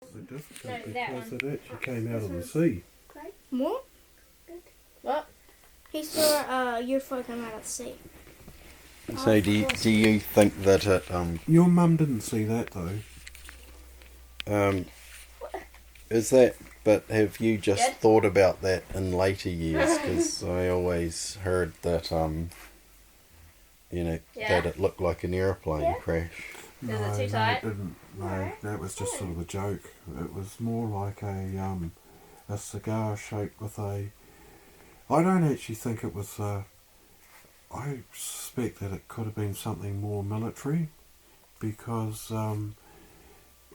difficult because it actually came out of the sea. What? What? He saw a UFO come out of the sea. So do you think that it Your mum didn't see that though. is that? But have you just Good. thought about that in later years? Because I always heard that Yeah. that it looked like an airplane crash. Is it too tight? It didn't. No, that was just sort of a joke. It was more like a cigar shaped with a. I don't actually think it was. I suspect that it could have been something more military, because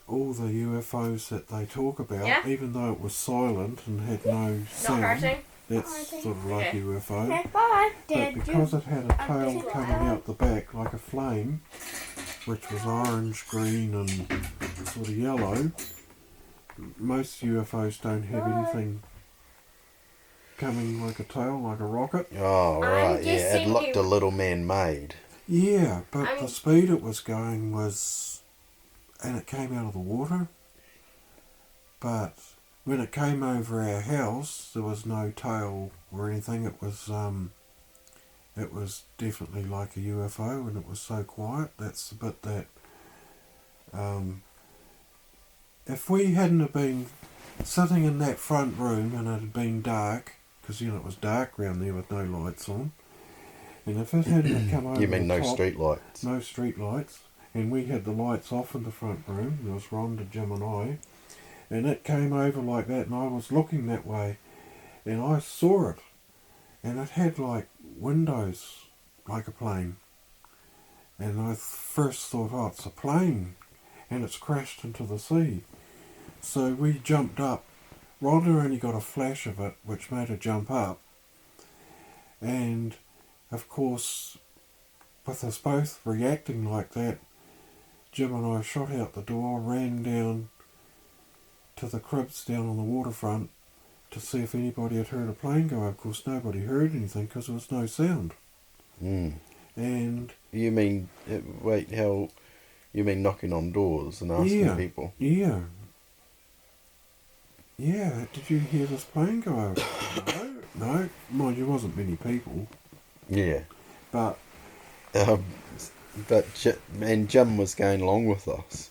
all the UFOs that they talk about, even though it was silent and had no Not sound, hurting? that's sort of like Okay. UFO. Okay, bye. But because it had a tail coming out the back like a flame, which was orange, green and sort of yellow, most UFOs don't have anything coming like a tail, like a rocket. Oh right, just yeah, it looked thinking- a little man-made. Yeah, but I'm- the speed it was going was... and it came out of the water. But when it came over our house, there was no tail or anything. It was definitely like a UFO, and it was so quiet. That's the bit that... if we hadn't have been sitting in that front room and it had been dark, because it was dark round there with no lights on, and if it hadn't have come over You mean the no top, street lights? no street lights, and we had the lights off in the front room, there was Rhonda, Jim and I, and it came over like that, and I was looking that way, and I saw it, and it had like windows like a plane, and I first thought, oh, it's a plane, and it's crashed into the sea. So we jumped up. Rhonda only got a flash of it, which made her jump up, and of course, with us both reacting like that, Jim and I shot out the door, ran down to the cribs down on the waterfront to see if anybody had heard a plane go. Of course, nobody heard anything because there was no sound. Mm. And You mean wait? How? You mean knocking on doors and asking people? yeah, did you hear this plane go over? No, mind you, wasn't many people, Yeah. but But Jim was going along with us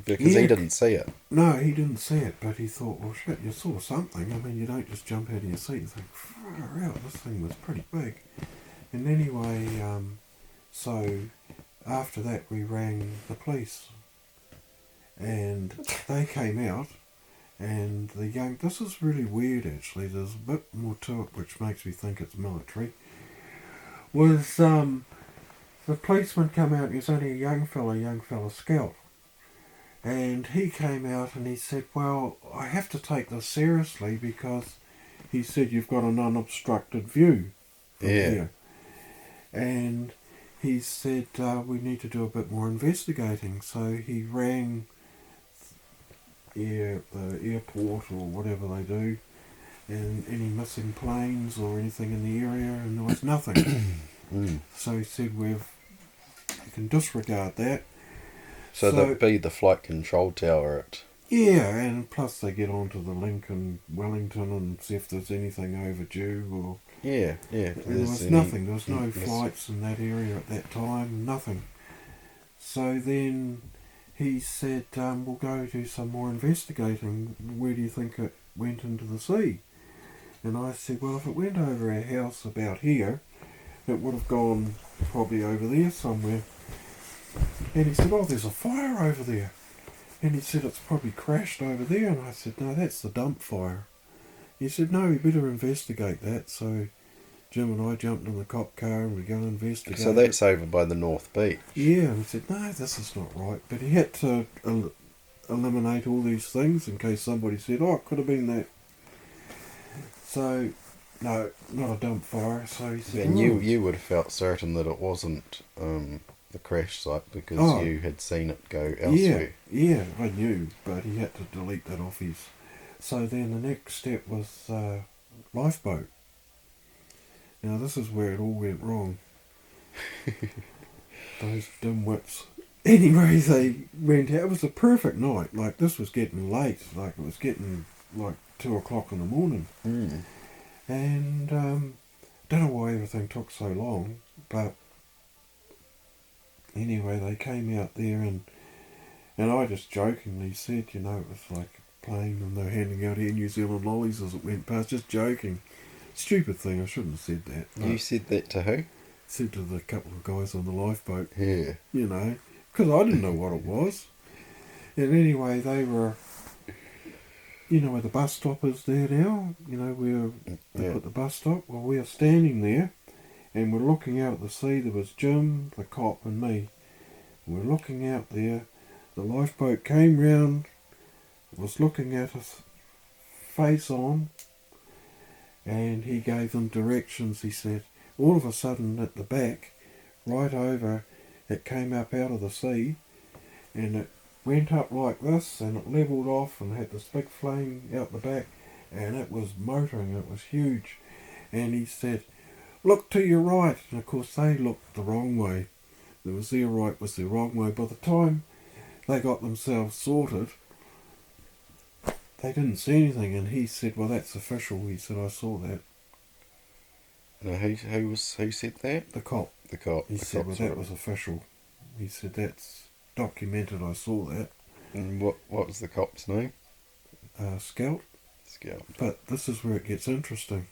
because Yeah. he didn't see it. no, he didn't see it, but he thought, well, shit, you saw something. I mean, you don't just jump out of your seat and think, far out, this thing was pretty big. And anyway, so after that we rang the police, and they came out, and this is really weird actually, there's a bit more to it which makes me think it's military, was the policeman come out, he was only a young fella scout, and he came out and he said, well, I have to take this seriously because he said you've got an unobstructed view from here. And he said we need to do a bit more investigating. So he rang the airport or whatever they do, and any missing planes or anything in the area, and there was nothing. So he said you can disregard that. So that'd be the flight control tower at... Yeah, and plus they get onto the link in Wellington and see if there's anything overdue or... Yeah. And there was nothing. There was no flights in that area at that time. Nothing. So then he said, we'll go do some more investigating. Where do you think it went into the sea? And I said, well, if it went over our house about here, it would have gone probably over there somewhere. And he said, oh, there's a fire over there. And he said, it's probably crashed over there. And I said, no, that's the dump fire. He said, no, we better investigate that. So Jim and I jumped in the cop car and we go investigate. So that's over by the North Beach. Yeah, and he said, no, this is not right. But he had to eliminate all these things in case somebody said, oh, it could have been that. So, no, not a dump fire. So he said, And you would have felt certain that it wasn't the crash site because you had seen it go elsewhere. Yeah, I knew, but he had to delete that off his... So then the next step was lifeboat. Now this is where it all went wrong. Those dimwits Anyway, they went out. It was a perfect night. Like, this was getting late. Like, it was getting like 2 o'clock in the morning. Mm. And don't know why everything took so long, but anyway, they came out there, and I just jokingly said, you know, it was like playing, and they were handing out Air New Zealand lollies as it went past, just joking. Stupid thing, I shouldn't have said that. You said that to who? Said to the couple of guys on the lifeboat, Yeah. you know, because I didn't know what it was. And anyway, they were, you know, where the bus stop is there now, you know, where they put the bus stop. Well, we are standing there, and we're looking out at the sea. There was Jim, the cop, and me. And we're looking out there. The lifeboat came round, was looking at us, face on, and he gave them directions. He said, all of a sudden at the back, right over, it came up out of the sea, and it went up like this, and it levelled off and had this big flame out the back, and it was motoring, it was huge. And he said, look to your right. And of course they looked the wrong way. There was their right was the wrong way. By the time they got themselves sorted, they didn't see anything, and he said, well, that's official. He said, I saw that. Now, who said that? The cop. The cop. He said, well, that was official. He said, that's documented, I saw that. And what was the cop's name? Scout. Scout. But this is where it gets interesting.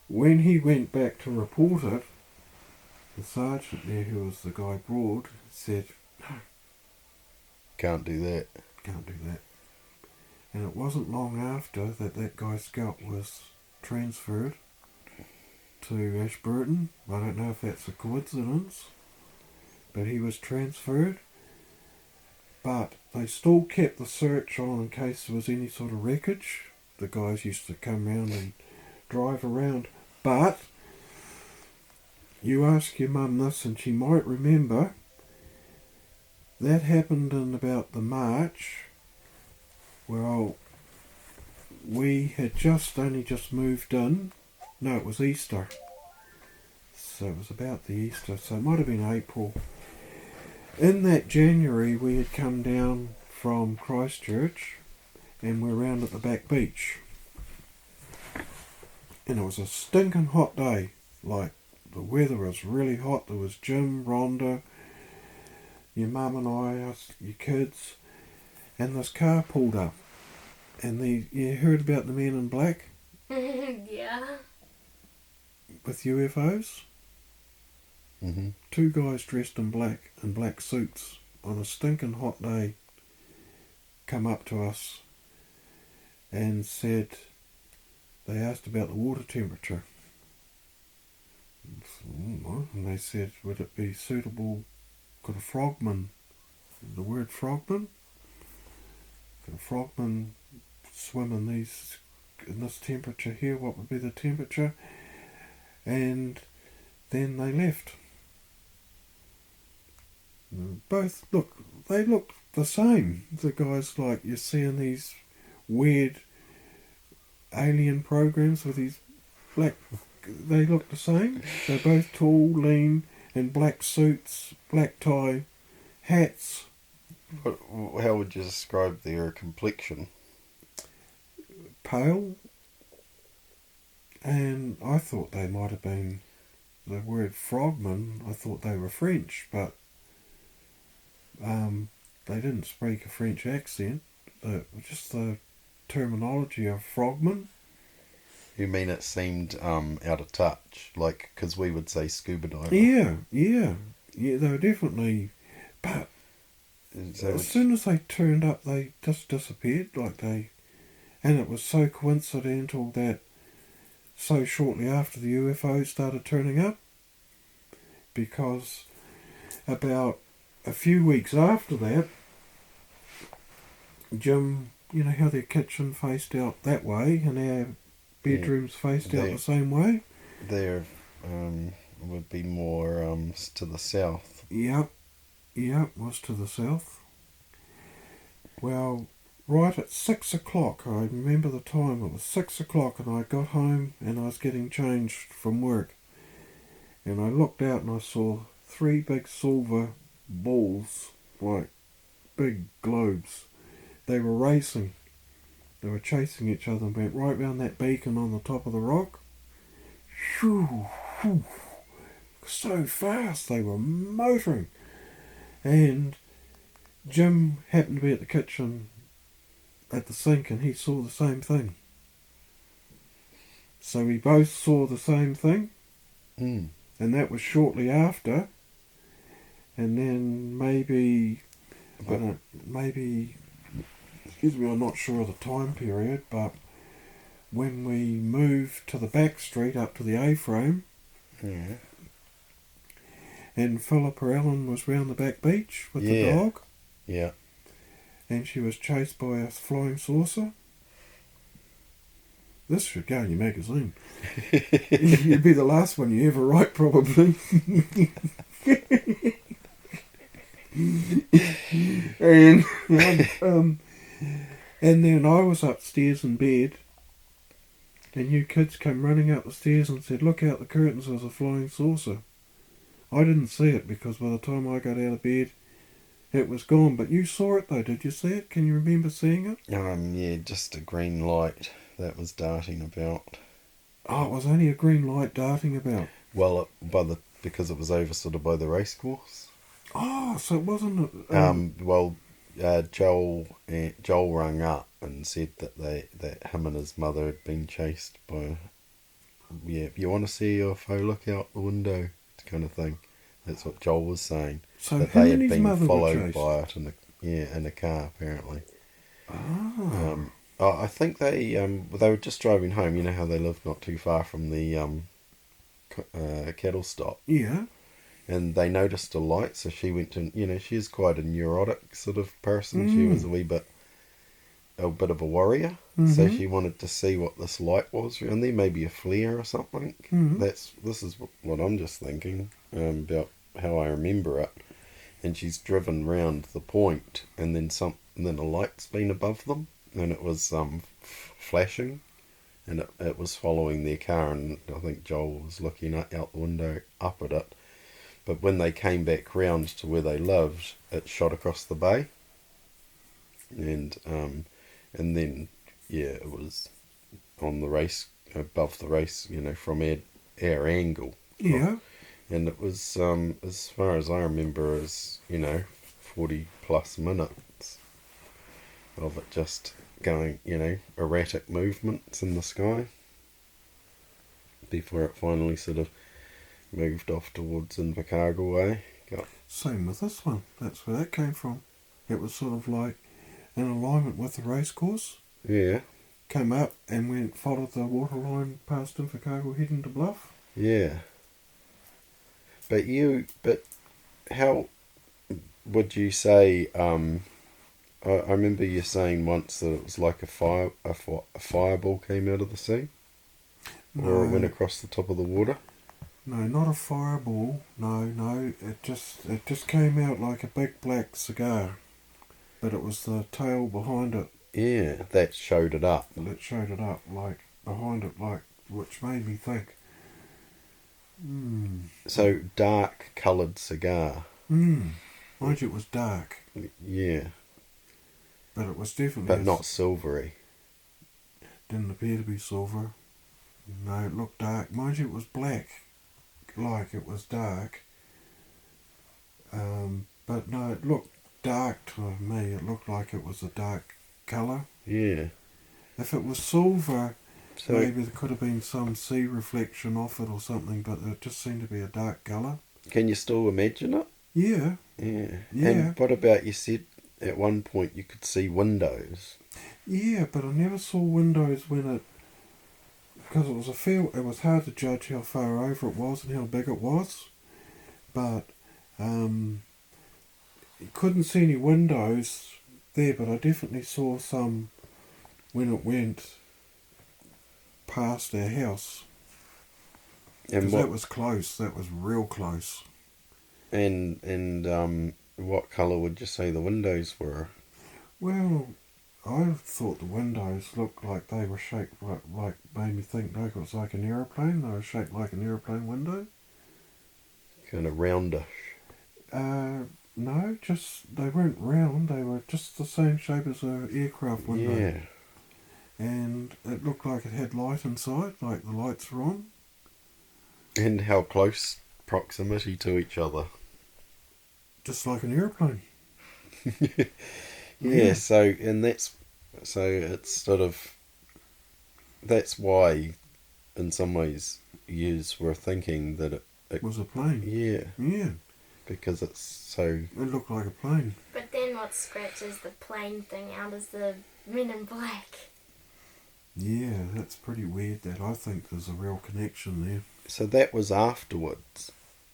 When he went back to report it, the sergeant there, who was the guy Broad, said, no, Can't do that. can't do that. And it wasn't long after that guy Scout was transferred to Ashburton. I don't know if that's a coincidence, but he was transferred. But they still kept the search on in case there was any sort of wreckage. The guys used to come round and drive around. But you ask your mum this, and she might remember, that happened in about the March. Well, we had only just moved in. No, it was Easter. So it was about the Easter, so it might have been April. In that January, we had come down from Christchurch, and we're round at the back beach. And it was a stinking hot day. Like, the weather was really hot. There was Jim, Rhonda, your mum and I, us, your kids, and this car pulled up. And you heard about the men in black Yeah. with UFOs? Mm-hmm. 2 guys dressed in black suits, on a stinking hot day, come up to us and said, they asked about the water temperature. And they said, would it be suitable, could a frogman, the word frogman, could a frogman swim in this temperature here, what would be the temperature? And then they left. Both they looked the same. The guys, like you see in these weird alien programs with these black, they look the same. They're both tall, lean, in black suits, black tie, hats. How would you describe their complexion? Pale. And I thought they might have been, the word frogman, I thought they were French, but they didn't speak a French accent. Just the terminology of frogman. You mean it seemed out of touch? Like, because we would say scuba diver. Yeah, they were definitely, but So as soon as they turned up, they just disappeared, and it was so coincidental that so shortly after the UFOs started turning up, because about a few weeks after that, Jim, you know how their kitchen faced out that way and our bedrooms faced out the same way? There would be more to the south. Yep, was to the south. Well, right at 6 o'clock, I remember the time, it was 6 o'clock, and I got home and I was getting changed from work. And I looked out and I saw 3 big silver balls, like big globes. They were racing. They were chasing each other and went right round that beacon on the top of the rock. Shoo, whew, so fast, they were motoring. And Jim happened to be at the kitchen at the sink and he saw the same thing. So we both saw the same thing, and that was shortly after. And then maybe, excuse me, I'm not sure of the time period, but when we moved to the back street up to the A-frame, Yeah. and Philippa Ellen was round the back beach with the Yeah. dog, Yeah. and she was chased by a flying saucer. This should go in your magazine. You'd be the last one you ever write, probably. and and then I was upstairs in bed, and you kids came running up the stairs and said, "Look out the curtains, there's a flying saucer." I didn't see it because by the time I got out of bed, it was gone. But you saw it though, did you see it? Can you remember seeing it? Yeah, just a green light that was darting about. Oh, it was only a green light darting about. Well, because it was over sort of by the race course. Oh, so it wasn't... Joel rang up and said that him and his mother had been chased by... Yeah, if you want to see a UFO, look out the window, kind of thing. That's what Joel was saying. So that him they and had his been mother were followed chased? by it in a car, apparently. Oh. I think they were just driving home. You know how they live not too far from the cattle stop. Yeah. And they noticed a light, so she went to, she's quite a neurotic sort of person. She was a bit of a worrier. So she wanted to see what this light was around there, maybe a flare or something. This is what I'm just thinking about how I remember it. And she's driven round the point, and then a light's been above them, and it was flashing, and it was following their car, and I think Joel was looking out the window up at it. But when they came back round to where they lived, it shot across the bay, and then it was on the race, above the race, from our angle. Yeah. And it was as far as I remember, 40 plus minutes of it just going, erratic movements in the sky before it finally sort of moved off towards Invercargill way. Same with this one. That's where that came from. It was sort of like in alignment with the race course. Yeah. Came up and followed the water line past Invercargill heading to Bluff. Yeah. But how would you say? I remember you saying once that it was like a fireball came out of the sea, or it went across the top of the water. No, not a fireball. No. It just came out like a big black cigar, but it was the tail behind it. Yeah, that showed it up. That showed it up, like behind it, which made me think. So dark coloured cigar. Mind you, it was dark. Yeah. But it was definitely... But not silvery. Didn't appear to be silver. No, it looked dark. Mind you, it was black. Like it was dark. But no, it looked dark to me. It looked like it was a dark colour. Yeah. If it was silver, So maybe there could have been some sea reflection off it or something, but it just seemed to be a dark colour. can you still imagine it? Yeah. Yeah. Yeah. And what about, you said at one point you could see windows? Yeah, but I never saw windows when it... Because it was hard to judge how far over it was and how big it was. But you couldn't see any windows there, but I definitely saw some when it went past our house. And Because that was close. That was real close. And what colour would you say the windows were? Well, I thought the windows looked like they were shaped like made me think like it was like an aeroplane. They were shaped like an aeroplane window. Kind of roundish. No, just they weren't round. They were just the same shape as a aircraft window. Yeah. And it looked like it had light inside, like the lights were on. And how close proximity to each other. Just like an airplane. Yeah, so it's sort of, that's why in some ways yous were thinking that it It was a plane. yeah, Yeah, because it's so, it looked like a plane. But then what scratches the plane thing out is the Men in Black. Yeah, that's pretty weird. That I think there's a real connection there. so that was afterwards,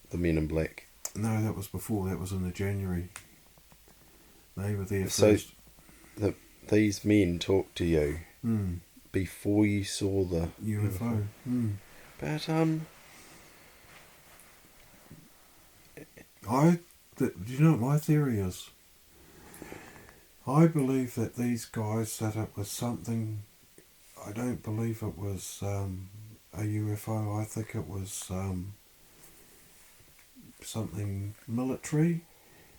the Men in Black. No, that was before. That was in the January. They were there So- first. These men talked to you Mm, before you saw the UFO. Mm. But Do you know what my theory is? I believe that these guys said it was something. I don't believe it was a UFO. I think it was something military,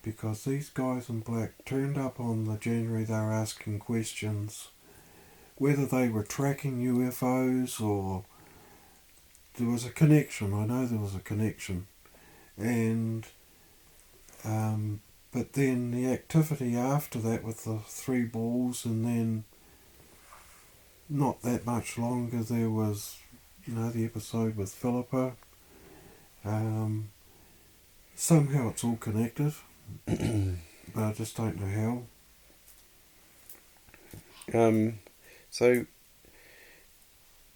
because these guys in black turned up on the January. They were asking questions, whether they were tracking UFOs or there was a connection. I know there was a connection, and but then the activity after that with the three balls, and then not that much longer there was, the episode with Philippa. Somehow it's all connected, but I just don't know how. so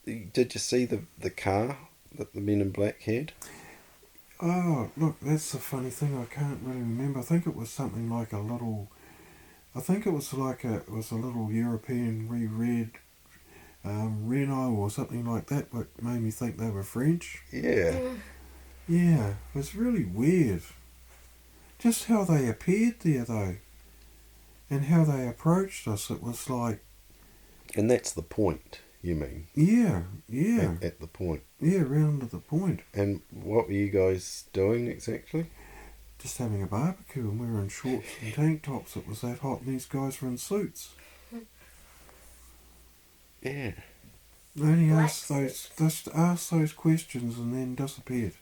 did you see the car that the Men in Black had? Oh, look, that's the funny thing. I can't really remember. I think it was something like a little. I think it was like a little European re-red Renault or something like that, but made me think they were French. Yeah. Yeah, it was really weird. Just how they appeared there, though, and how they approached us. It was like, And that's the point, you mean? yeah, At the point. yeah, round to the point. And what were you guys doing exactly? Just having a barbecue, and we were in shorts and tank tops. It was that hot, and these guys were in suits. Yeah. They only Black just asked those questions and then disappeared.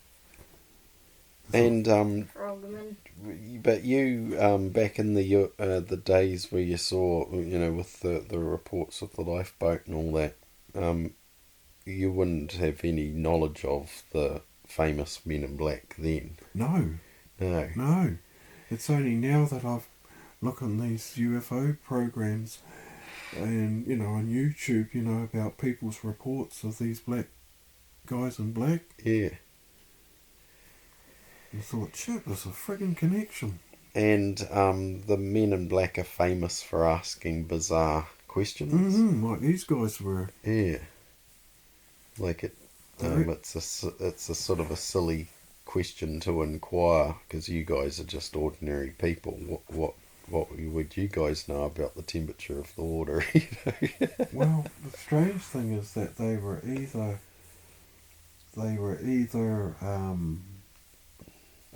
And Frogman. but you back in the days where you saw, with the reports of the lifeboat and all that, you wouldn't have any knowledge of the famous Men in Black then. No, No. no. It's only now that I've looked on these UFO programs and, on YouTube, about people's reports of these black guys in black. Yeah. I thought, shit, there's a friggin' connection. And the Men in Black are famous for asking bizarre questions. Mm-hmm, like these guys were. Yeah. Like it, Right. it's a sort of a silly question to inquire, because you guys are just ordinary people. What would you guys know about the temperature of the water? Well, the strange thing is that they were either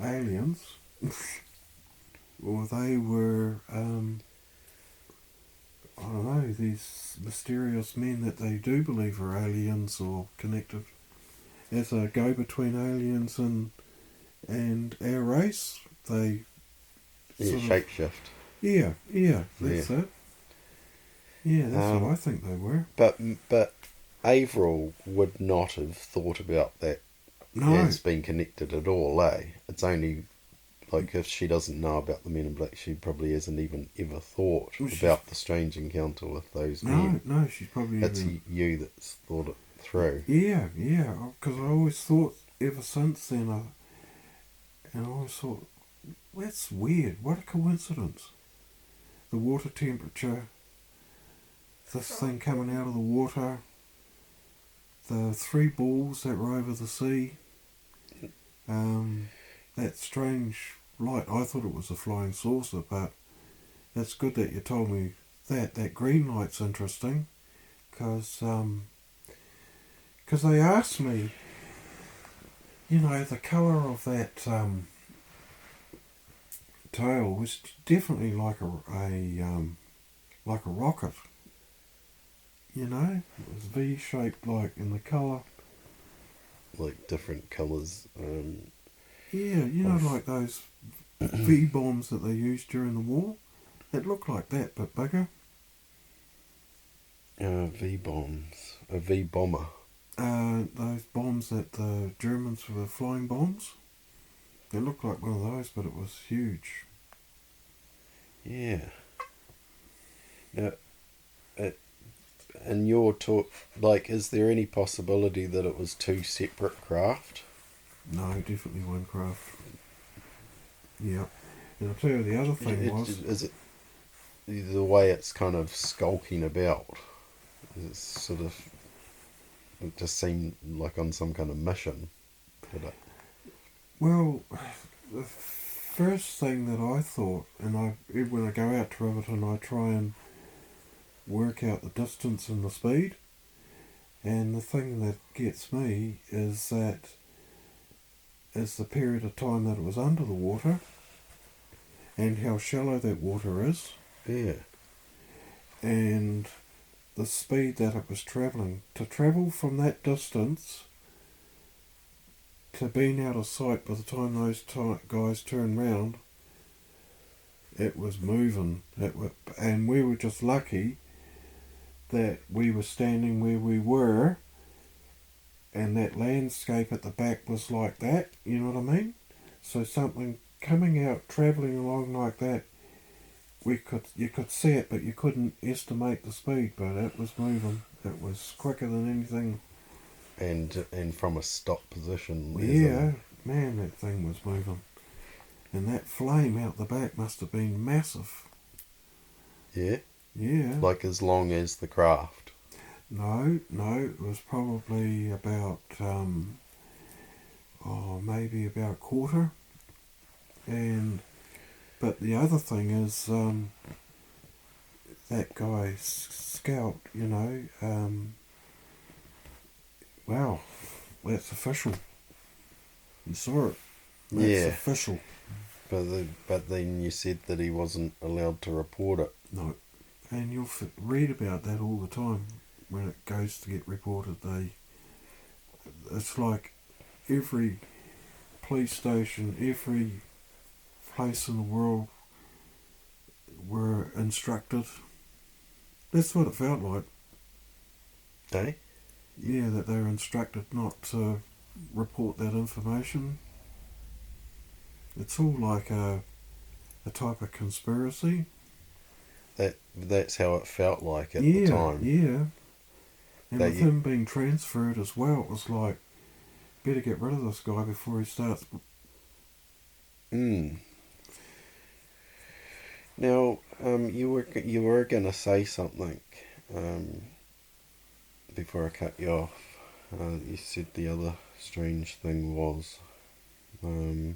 aliens, or they were I don't know, these mysterious men that they do believe are aliens or connected as a go between aliens and our race. They Yeah, sort of- shapeshift. yeah, that's it. Yeah, that's what I think they were. But Averill would not have thought about that No, as being connected at all, eh? It's only like if she doesn't know about the Men in Black, she probably hasn't even ever thought Well, she's- about the strange encounter with those men. no, she's probably That's even, you that's thought it through. yeah, because I always thought ever since then, and I always thought, that's weird, what a coincidence. The water temperature, this thing coming out of the water, the three balls that were over the sea, that strange light. I thought it was a flying saucer, but that's good that you told me that. That green light's interesting, because they asked me, the colour of that tail was definitely like a rocket. You know, it was V-shaped, like in the colour. Like different colours. Yeah, you know, like those V bombs that they used during the war. It looked like that, but bigger. V bombs. A V bomber. Those bombs that the Germans were flying bombs. It looked like one of those, but it was huge. Yeah. Now, and your talk, like, is there any possibility that it was two separate craft? No, definitely one craft. Yeah. And I'll tell you the other thing was... Is it the way it's kind of skulking about? It's sort of... It just seemed like on some kind of mission. Did it? Well, the first thing that I thought, and when I go out to Riverton, I try and work out the distance and the speed. And the thing that gets me is the period of time that it was under the water and how shallow that water is. Yeah. And the speed that it was travelling. To travel from that distance to being out of sight by the time those guys turned round, it was moving. And we were just lucky that we were standing where we were and that landscape at the back was like that, you know what I mean? So something coming out, travelling along like that, you could see it, but you couldn't estimate the speed, but it was moving. It was quicker than anything. And from a stop position. Yeah, man, that thing was moving. And that flame out the back must have been massive. Yeah? Yeah. Like as long as the craft? No, it was probably about, maybe about a quarter. But the other thing is, that guy, Scout, you know, wow, that's official. You saw it. That's official. But then you said that he wasn't allowed to report it. No. And you'll read about that all the time when it goes to get reported. It's like every police station, every place in the world were instructed. That's what it felt like. Eh? Yeah, that they were instructed not to report that information. It's all like a type of conspiracy. That's how it felt like at the time. Yeah. And with him being transferred as well, it was like, better get rid of this guy before he starts. Now, you were going to say something before I cut you off. You said the other strange thing was, I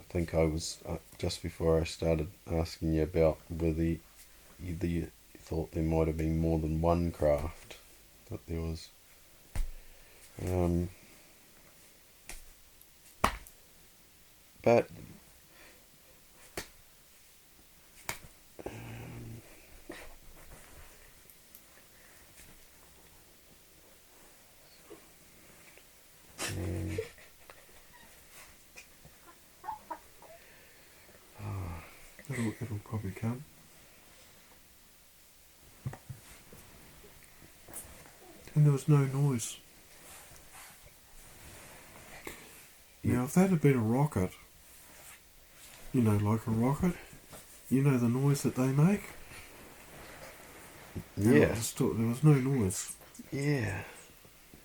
think I was just before I started asking you about whether you thought there might have been more than one craft. That there was. But It'll probably come. And there was no noise. Now, if that had been a rocket, you know, like a rocket, you know the noise that they make? yeah. There was no noise. Yeah.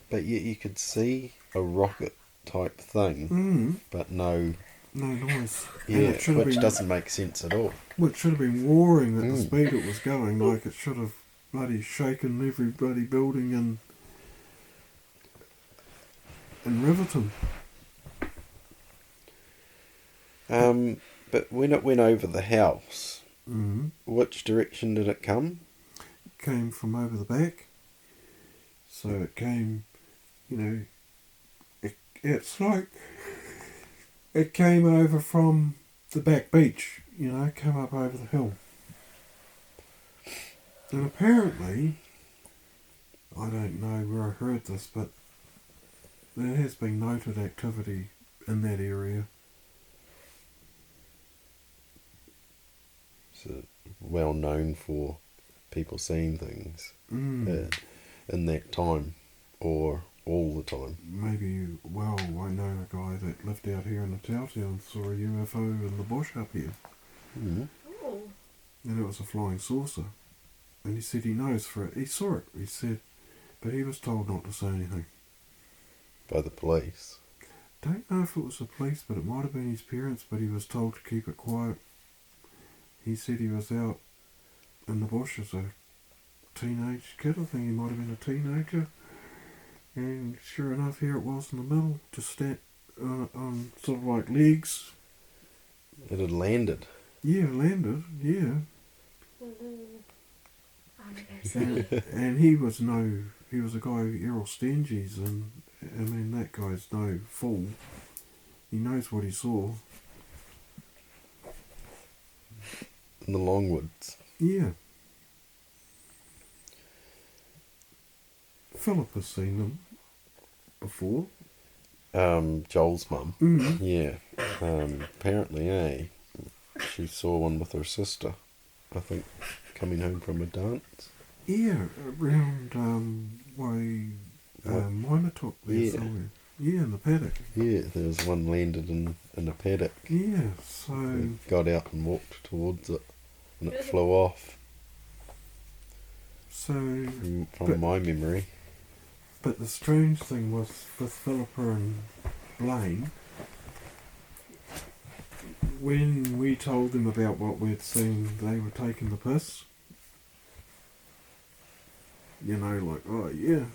But yet you could see a rocket type thing, but no noise. Yeah, which doesn't make sense at all. Which should have been roaring at the speed it was going, like it should have bloody shaken every bloody building in Riverton. But when it went over the house, which direction did it come? It came from over the back. So it came, you know, it's like it came over from the back beach, come up over the hill. And apparently, I don't know where I heard this, but there has been noted activity in that area. So well known for people seeing things in that time or all the time. Maybe, well, I know a guy that lived out here in the Tautau and saw a UFO in the bush up here. Mm. Ooh. And it was a flying saucer. And he said he knows for it. He saw it, he said, but he was told not to say anything. By the police. Don't know if it was the police, but it might have been his parents, but he was told to keep it quiet. He said he was out in the bush as a teenage kid. I think he might have been a teenager. And sure enough, here it was in the middle, just on sort of like legs. It had landed. Yeah, landed, yeah. I'm gonna say. And he was a guy, Errol Stenges, and I mean, that guy's no fool. He knows what he saw. In the Longwoods. Yeah. Philip has seen them before. Joel's mum. Mm. Yeah. Apparently, she saw one with her sister, I think, coming home from a dance. Yeah, around Minotok there Yeah. somewhere. Yeah, in the paddock. Yeah, there was one landed in a paddock. Yeah, so They got out and walked towards it, and it flew off, from but- my memory. but the strange thing was with Philippa and Blaine, when we told them about what we'd seen, they were taking the piss. Like, oh yeah,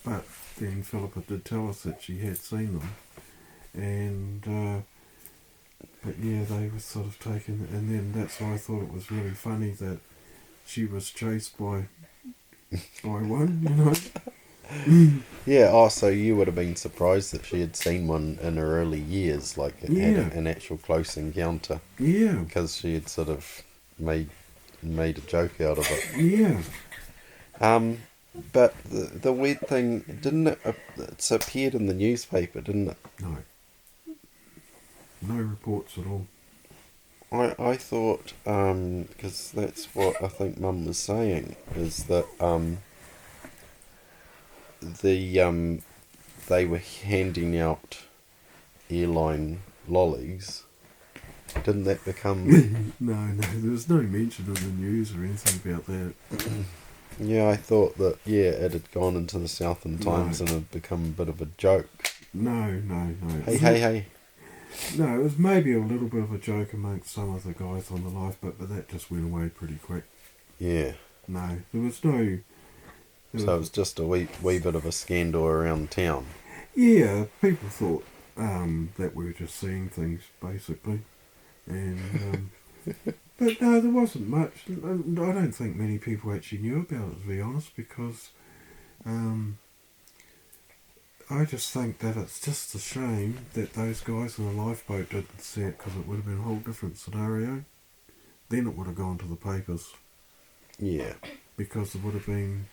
but then Philippa did tell us that she had seen them. And, but yeah, they were sort of taken, and then that's why I thought it was really funny that she was chased by one, Yeah, so you would have been surprised that she had seen one in her early years, like it had Yeah. an actual close encounter, Yeah, because she had sort of made a joke out of it. yeah. But the weird thing, didn't it? It's appeared in the newspaper, didn't it? No. No reports at all. I thought, because that's what I think Mum was saying, is that they were handing out airline lollies. Didn't that become? No, there was no mention in the news or anything about that. Yeah, I thought that it had gone into the Southern Times No. and had become a bit of a joke. No. Hey. No, it was maybe a little bit of a joke amongst some of the guys on the life, but that just went away pretty quick. Yeah. No, there was no... So it was just a wee bit of a scandal around town. Yeah, people thought that we were just seeing things, basically. And, but no, there wasn't much. I don't think many people actually knew about it, to be honest, because I just think that it's just a shame that those guys in the lifeboat didn't see it, because it would have been a whole different scenario. Then it would have gone to the papers, Yeah. because there would have been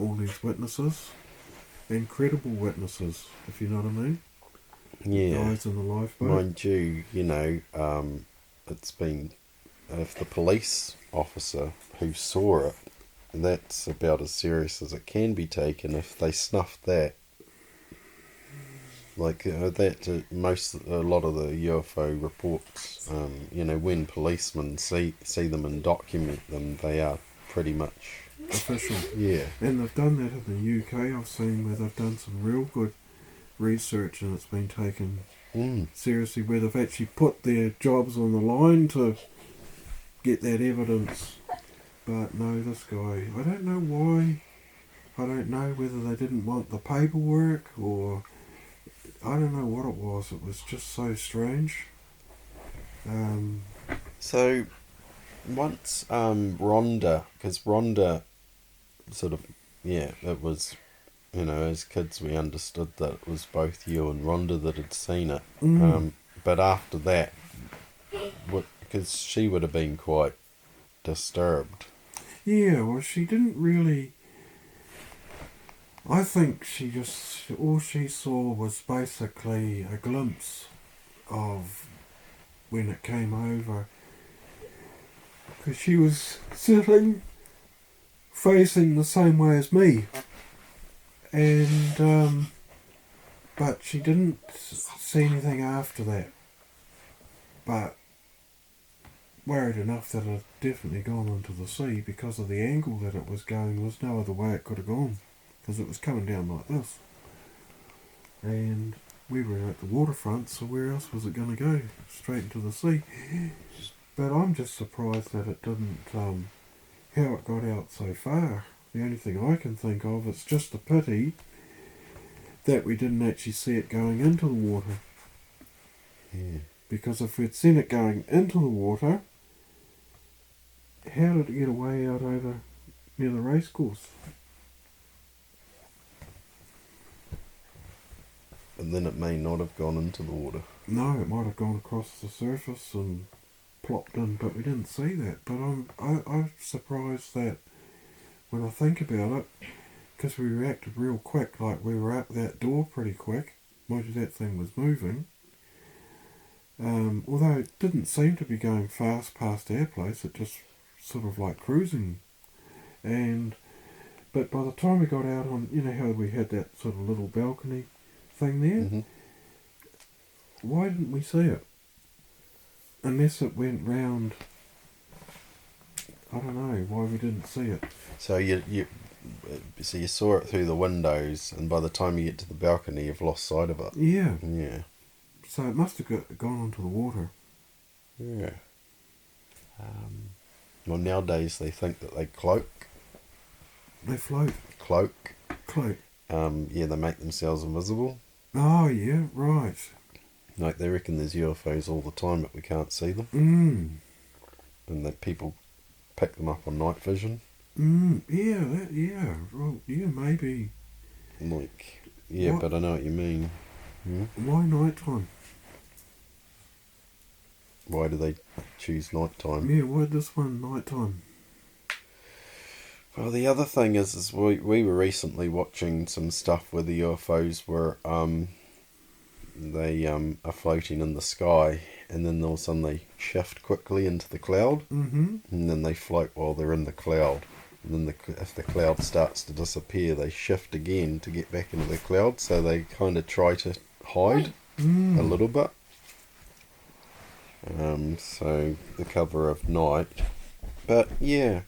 all these witnesses, and credible witnesses, if you know what I mean. Yeah. Guys in the lifeboat. Mind you, it's been, if the police officer who saw it, that's about as serious as it can be taken. If they snuffed that, like a lot of the UFO reports, when policemen see them and document them, they are pretty much Official. yeah. And they've done that in the UK, I've seen, where they've done some real good research and it's been taken seriously, where they've actually put their jobs on the line to get that evidence. But no, this guy, I don't know why. I don't know whether they didn't want the paperwork or I don't know what it was. It was just so strange. So once Rhonda, because Rhonda sort of, it was, as kids we understood that it was both you and Rhonda that had seen it. but after that, because she would have been quite disturbed. Yeah, well, she didn't really. I think all she saw was basically a glimpse of when it came over. Because she was sitting facing the same way as me. And, but she didn't see anything after that. But worried enough that it had definitely gone into the sea because of the angle that it was going. There was no other way it could have gone. Because it was coming down like this. And we were at the waterfront, so where else was it going to go? Straight into the sea. But I'm just surprised that it didn't, how it got out so far. The only thing I can think of is just a pity that we didn't actually see it going into the water. Yeah. Because if we'd seen it going into the water, how did it get away out over near the racecourse? And then it may not have gone into the water. No, it might have gone across the surface and plopped in, but we didn't see that. But I'm surprised that when I think about it, because we reacted real quick, like we were out that door pretty quick. Mind you, that thing was moving. Although it didn't seem to be going fast past our place, it just sort of like cruising. But by the time we got out on, you know how we had that sort of little balcony thing there? Mm-hmm. Why didn't we see it? Unless it went round, I don't know why we didn't see it. So you saw it through the windows, and by the time you get to the balcony, you've lost sight of it. Yeah. Yeah. So it must have gone onto the water. Yeah. Well, nowadays they think that they cloak. They float. Cloak. Cloak. Yeah, they make themselves invisible. Oh, yeah, right. Like, they reckon there's UFOs all the time, but we can't see them. And that people pick them up on night vision. Yeah, well, yeah, maybe. Like, yeah, What? but I know what you mean. Why night time? Why do they choose night time? Yeah, why this one night time? Well, the other thing is we were recently watching some stuff where the UFOs were, they are floating in the sky, and then all of a sudden they shift quickly into the cloud, and then they float while they're in the cloud. And then if the cloud starts to disappear, they shift again to get back into the cloud, so they kind of try to hide a little bit. So the cover of night. But yeah.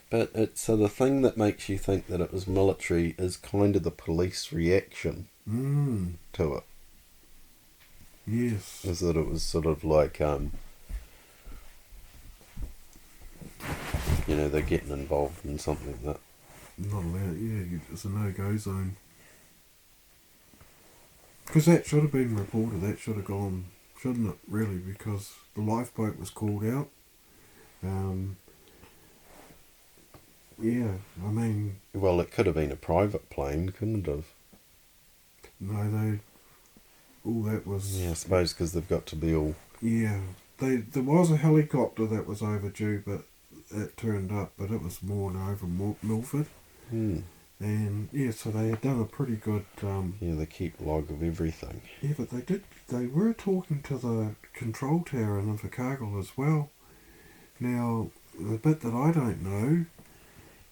But so the thing that makes you think that it was military is kind of the police reaction to it. Yes. Is that it was sort of like, they're getting involved in something that... Not allowed, yeah, it's a no-go zone. Because that should have been reported, that should have gone, shouldn't it, really, because the lifeboat was called out. Yeah, I mean... Well, it could have been a private plane, couldn't it have? No, all that was... Yeah, I suppose because they've got to be all... Yeah, there was a helicopter that was overdue, but it turned up, but it was moored over Milford. And, yeah, so they had done a pretty good... yeah, they keep log of everything. Yeah, but they were talking to the control tower in Invercargill as well. Now, the bit that I don't know,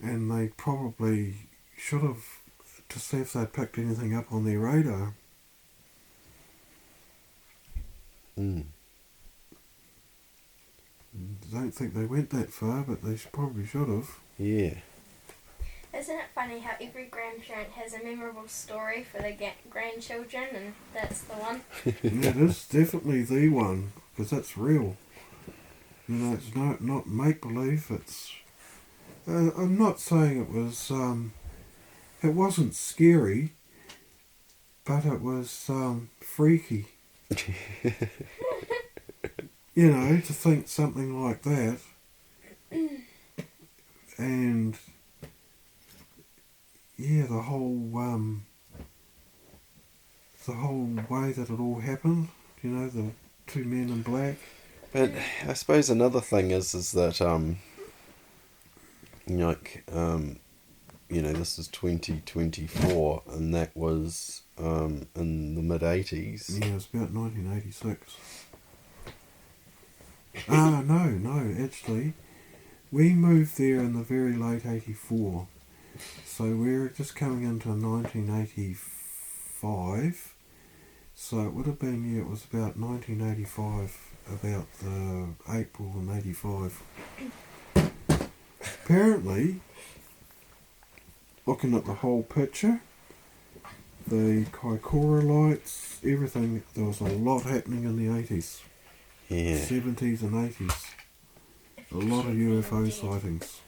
and they probably should have, to see if they picked anything up on their radar. I don't think they went that far, but they probably should have. Yeah. Isn't it funny how every grandparent has a memorable story for their grandchildren, and that's the one? Yeah, it is definitely the one, because that's real. You know, it's not make-believe, it's... I'm not saying it wasn't scary, but it was freaky. You know, to think something like that. And, yeah, the whole the whole way that it all happened. You know, the two men in black. But I suppose another thing is that like this is 2024, and that was in the mid 80s. Yeah, it's about 1986. No, actually, we moved there in the very late 84. So we're just coming into 1985. So it would have been, it was about 1985, about the April in 85. Apparently, looking at the whole picture, the Kaikoura lights, everything, there was a lot happening in the 80s, Yeah. 70s and 80s. A lot of UFO sightings.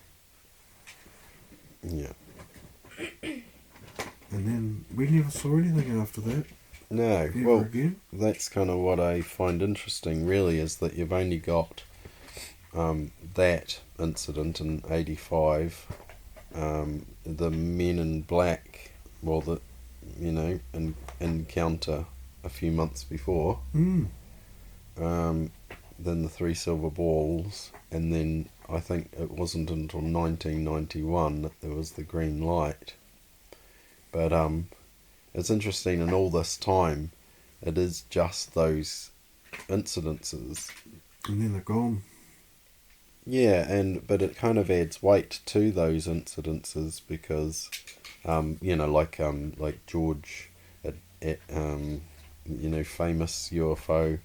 Yeah. And then we never saw anything after that. No. Ever Well, again. that's kind of what I find interesting, really, is that you've only got that incident in 85, the men in black, well, the encounter a few months before, then the three silver balls, and then I think it wasn't until 1991 that there was the green light. But it's interesting, in all this time, it is just those incidences. And then they're gone. Yeah, but it kind of adds weight to those incidences because, like George, famous UFO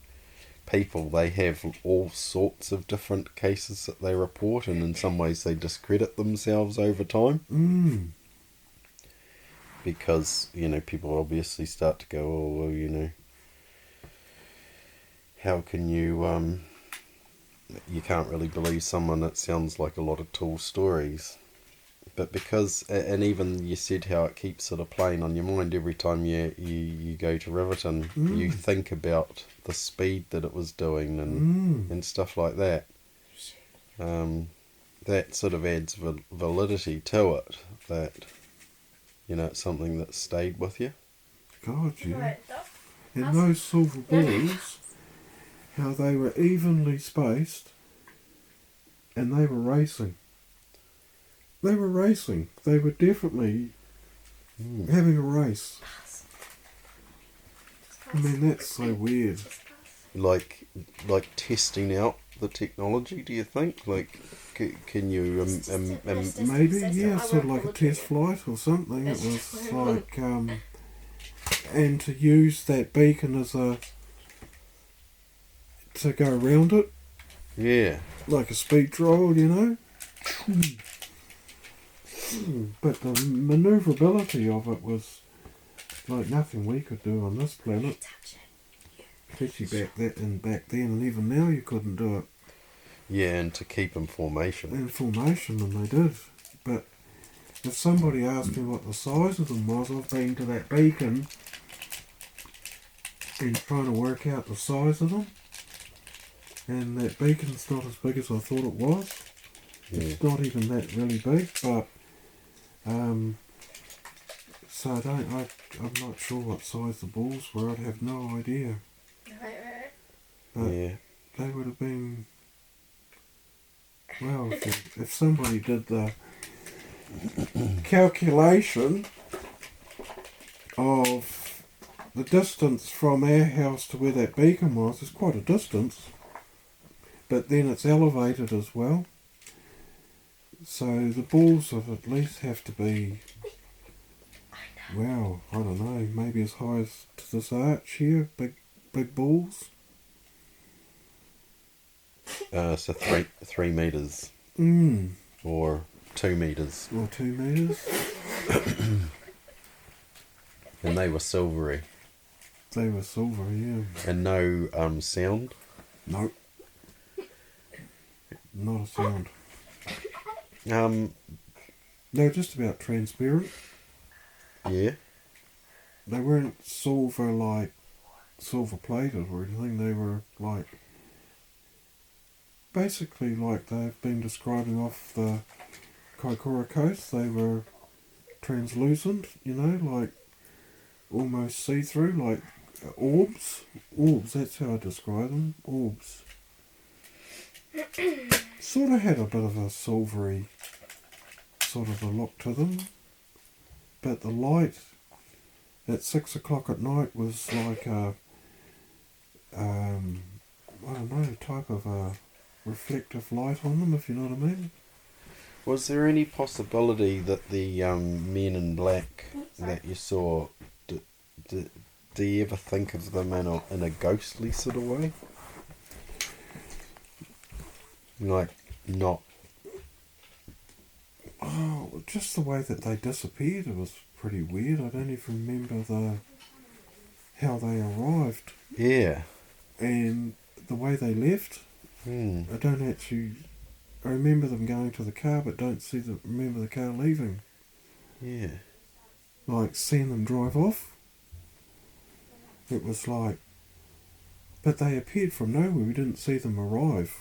people, they have all sorts of different cases that they report, and in some ways they discredit themselves over time. Because, people obviously start to go, oh, well, how can you can't really believe someone that sounds like a lot of tall stories. But because, and even you said how it keeps sort of playing on your mind every time you go to Riverton, you think about the speed that it was doing and stuff like that. That sort of adds validity to it, that, it's something that stayed with you. God, yeah. Right, And those silver balls, how they were evenly spaced, and they were racing. They were racing. They were definitely having a race. I mean, that's so weird. Like testing out the technology, do you think? Like, can you... Maybe, yeah, sort of like a test flight or something. It was like... and to use that beacon as to go around it. Yeah. Like a speed trial, But the manoeuvrability of it was like nothing we could do on this planet. Especially back then, and even now you couldn't do it. Yeah, and to keep in formation. In formation, and they did. But if somebody asked me what the size of them was, I've been to that beacon and trying to work out the size of them. And that beacon's not as big as I thought it was. Yeah. It's not even that really big, but so I'm not sure what size the balls were. I'd have no idea. Right. But Yeah. they would have been, well, if somebody did the calculation of the distance from our house to where that beacon was, it's quite a distance. But then it's elevated as well. So the balls would at least have to be, well, I don't know, maybe as high as to this arch here, big balls. So 3 meters. Or 2 meters. Or 2 meters. And they were silvery. They were silver, yeah. And no sound? Nope. Not a sound. They were just about transparent. Yeah. They weren't silver plated or anything. They were like, basically like they've been describing off the Kaikoura coast. They were translucent, like almost see-through, like orbs. Orbs, that's how I describe them. Orbs. Sort of had a bit of a silvery sort of a look to them. But the light at 6 o'clock at night was like a, I don't know, type of a reflective light on them, if you know what I mean. Was there any possibility that the men in black that you saw, do you ever think of them in a ghostly sort of way? Like, not... Oh, just the way that they disappeared, it was pretty weird. I don't even remember how they arrived. Yeah. And the way they left, I don't actually... I remember them going to the car, but don't remember the car leaving. Yeah. Like, seeing them drive off. It was like... But they appeared from nowhere. We didn't see them arrive.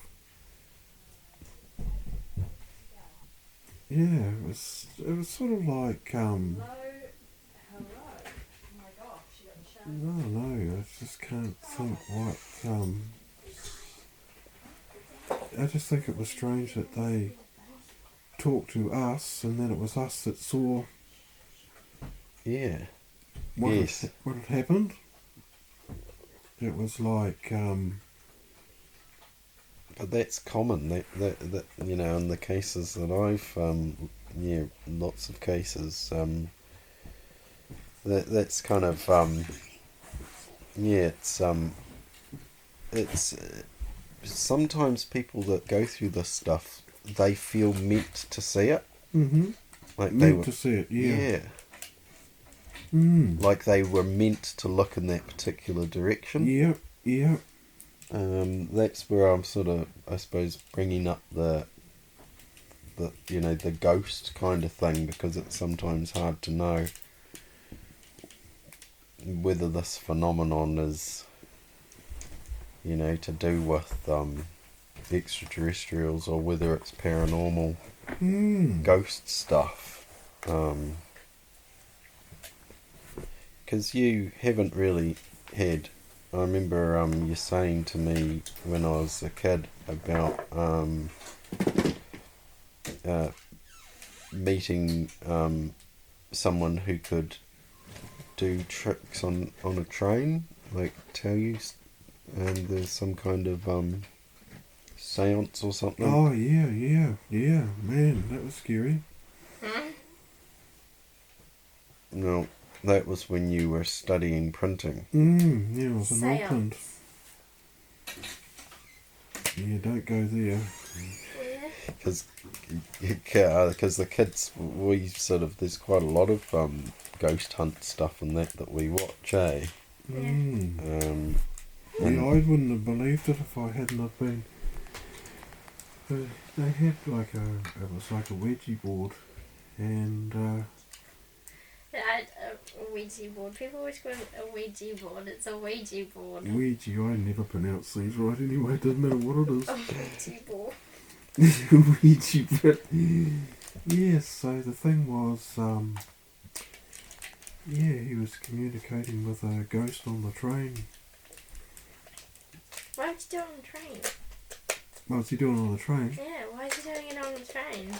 Yeah, it was sort of like, no, I just can't think what, I just think it was strange that they talked to us and then it was us that saw Yeah. what, Yes. what had happened. It was like, But that's common. That you know, in the cases that I've lots of cases. That's kind of it's sometimes people that go through this stuff, they feel meant to see it. Like they meant were to see it, yeah. Like they were meant to look in that particular direction. Yeah. That's where I'm sort of, I suppose, bringing up the the ghost kind of thing, because it's sometimes hard to know whether this phenomenon is, to do with extraterrestrials or whether it's paranormal ghost stuff. Because you haven't really had... I remember you saying to me when I was a kid about meeting someone who could do tricks on a train, like tell you, and there's some kind of seance or something. Oh, yeah, man, that was scary. No, that was when you were studying printing. Yeah, it was in Seance. Auckland. Yeah, don't go there. Because the kids, we sort of, there's quite a lot of ghost hunt stuff and that we watch, eh? Yeah, I wouldn't have believed it if I hadn't have been. They had like it was like a Ouija board, and A Ouija board. People always call it a Ouija board. It's a Ouija board. Ouija, I never pronounce things right anyway, it doesn't matter what it is. A Ouija board. Ouija, but yes, so the thing was, he was communicating with a ghost on the train. Why would you do it on the train? What's he doing on the train? Yeah, why is he doing it on the train?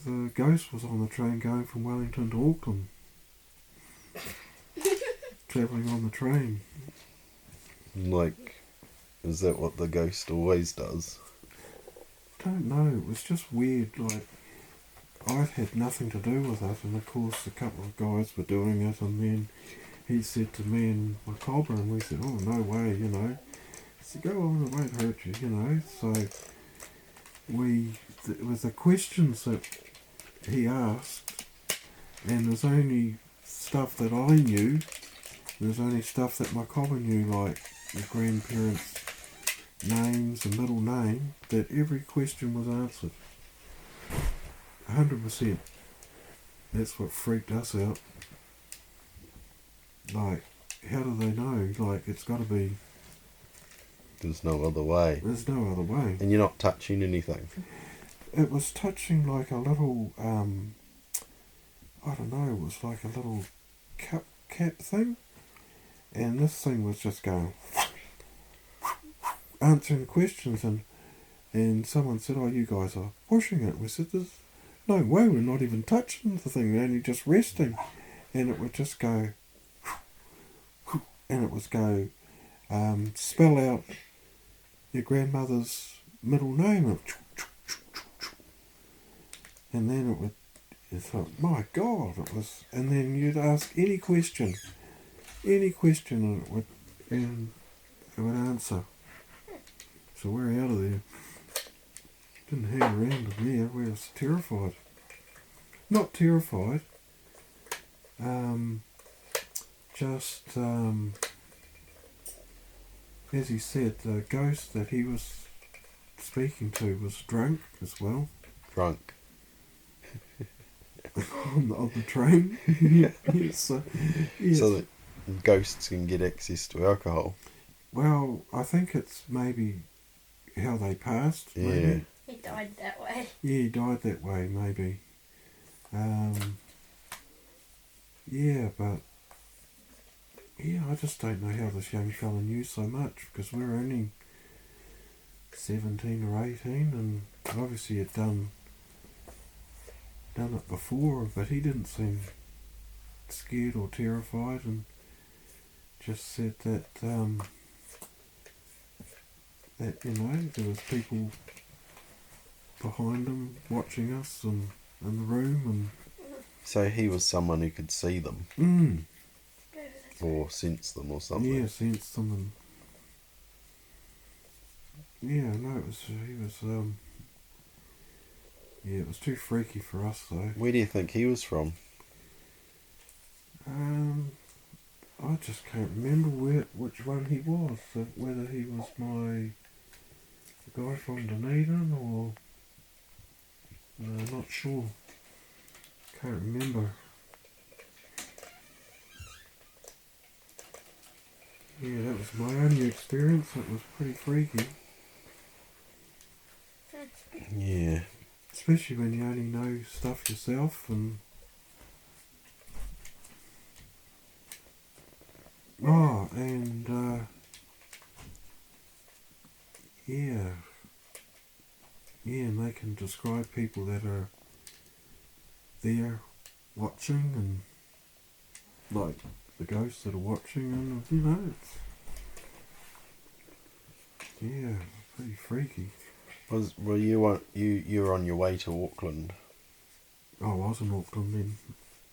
The ghost was on the train going from Wellington to Auckland. Travelling on the train. Like, is that what the ghost always does? Don't know, it was just weird, like, I'd had nothing to do with it, and of course a couple of guys were doing it, and then he said to me and my cobra, and we said, oh, no way, He said, go on, it won't hurt you, so with the questions that he asked, and there's only stuff that I knew, there's only stuff that my cobra knew, like the grandparents' names and middle name, that every question was answered. 100%. That's what freaked us out. Like, how do they know? Like, it's got to be... There's no other way. There's no other way. And you're not touching anything. It was touching like a little, I don't know, it was like a little cup cap thing, and this thing was just going answering questions, and someone said, "Oh, you guys are pushing it." We said, "There's no way, we're not even touching the thing, we're only just resting," and it would just go, and it was go, spell out your grandmother's middle name, and then it would. It's like, my God, it was, and then you'd ask any question, and it would answer. So we're out of there. Didn't hang around in there. We was terrified. Not terrified. Just as he said, the ghost that he was speaking to was drunk as well. Drunk. on the train. Yes. Yes. So that ghosts can get access to alcohol. Well, I think it's maybe how they passed. Yeah. Maybe. He died that way. Yeah, he died that way, maybe. Yeah, but yeah, I just don't know how this young fella knew so much, because we were only 17 or 18, and obviously had done it before, but he didn't seem scared or terrified, and just said that that there was people behind him watching us and in the room, So he was someone who could see them and or sense them or something. yeah, sensed them, and yeah, no, it was too freaky for us though. Where do you think he was from? I just can't remember which one he was. Whether he was the guy from Dunedin or not sure. Can't remember. Yeah, that was my only experience. It was pretty freaky, Yeah. especially when you only know stuff yourself and. Oh, and yeah, and they can describe people that are there watching, and like the ghosts that are watching, and it's pretty freaky. Were you were on your way to Auckland, Oh, I was in Auckland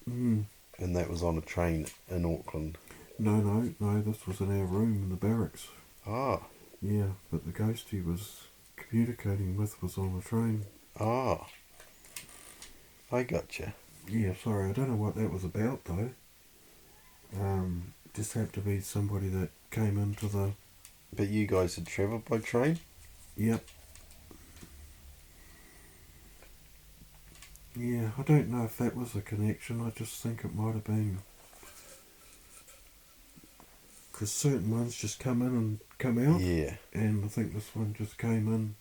then. and that was on a train in Auckland? No, this was in our room in the barracks. Ah. Yeah, but the ghost he was communicating with was on the train. Ah. I gotcha. Yeah, sorry, I don't know what that was about though. Just had to be somebody that came into the... But you guys had travelled by train? Yep. Yeah, I don't know if that was a connection, I just think it might have been. Because certain ones just come in and come out. Yeah. And I think this one just came in.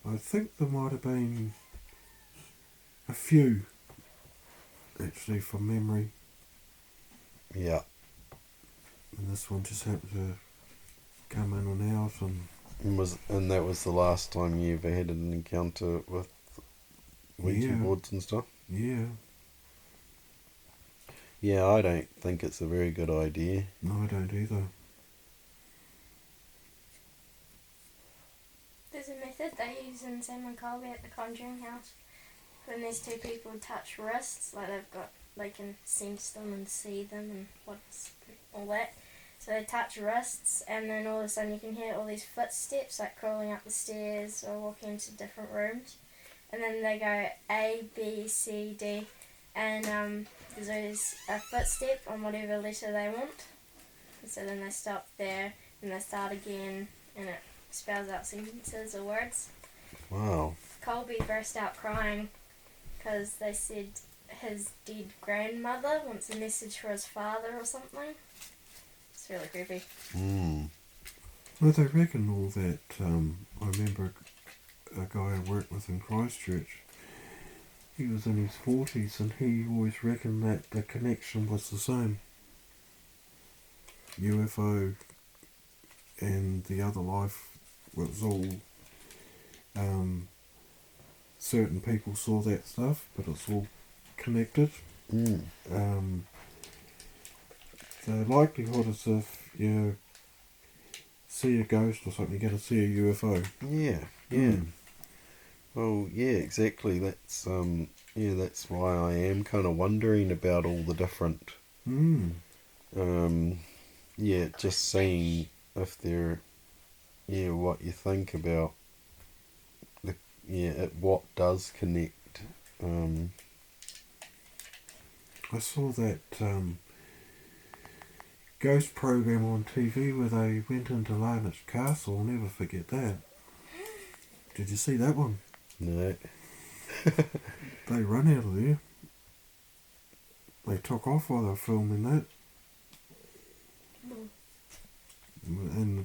I think there might have been a few, actually, from memory. Yeah. And this one just happened to come in and out, And that was the last time you ever had an encounter with Ouija boards and stuff? yeah. Yeah, I don't think it's a very good idea. No, I don't either. There's a method they use in Sam and Colby at the Conjuring House. When these two people touch wrists, like they can sense them and see them and all that. So they touch wrists, and then all of a sudden you can hear all these footsteps, like crawling up the stairs or walking into different rooms. And then they go A, B, C, D, and there's always a footstep on whatever letter they want. And so then they stop there, and they start again, and it spells out sentences or words. Wow. Colby burst out crying because they said his dead grandmother wants a message for his father or something. It's really creepy. Well, they reckon all that, I remember a guy I worked with in Christchurch, he was in his 40s, and he always reckoned that the connection was the same. UFO and the other life was all, certain people saw that stuff, but it's all connected. Mm. The likelihood is if you see a ghost or something, you're going to see a UFO. Yeah, yeah. Well, yeah, exactly. That's that's why I am kind of wondering about all the different, just seeing if they're, what you think about what does connect. I saw that ghost program on TV where they went into Larnach Castle. I'll never forget that. Did you see that one? No. They run out of there. They took off while they were filming that.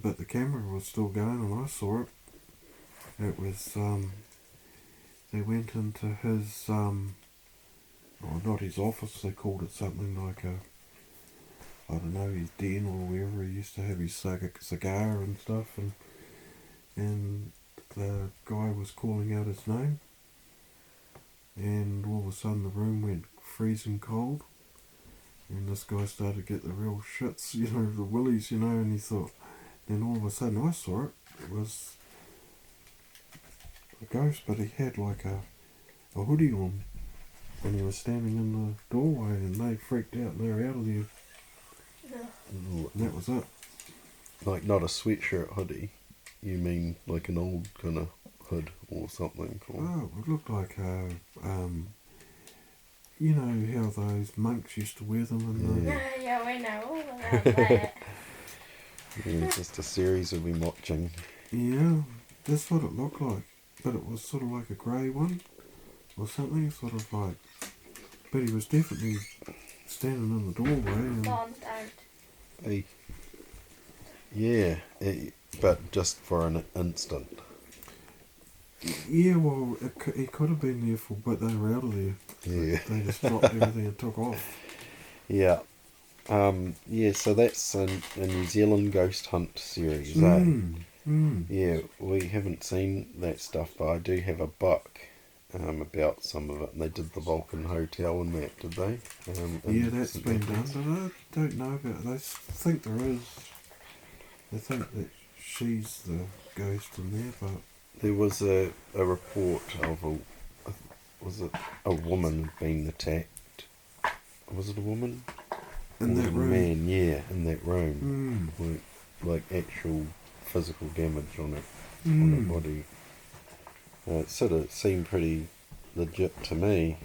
But the camera was still going, and I saw it. It was, they went into his, not his office, they called it something like I don't know, his den or wherever he used to have his cigar and stuff, and the guy was calling out his name, and all of a sudden the room went freezing cold, and this guy started to get the real shits, the willies, and he thought, then all of a sudden I saw it, it was a ghost, but he had like a hoodie on, and he was standing in the doorway, and they freaked out and they were out of there. And that was it. Like not a sweatshirt hoodie. You mean like an old kind of hood or something? Oh, it looked like how those monks used to wear them in the... Yeah, we know all about that. Yeah, just a series we've been watching. Yeah, that's what it looked like. But it was sort of like a grey one or something, sort of like... But he was definitely standing in the doorway. And Mom, don't. Hey. Yeah, but just for an instant. yeah, well, he could have been there but they were out of there. Yeah. They just dropped everything and took off. Yeah. So that's a New Zealand ghost hunt series, Yeah, we haven't seen that stuff, but I do have a book about some of it, and they did the Vulcan Hotel and that, did they? Yeah, that's been done, but I don't know about it. I think there is. I think that she's the ghost in there, but... There was a report of a woman being attacked? Was it a woman? In that room? Man, yeah, in that room. Like actual physical damage on her body. It sort of seemed pretty legit to me.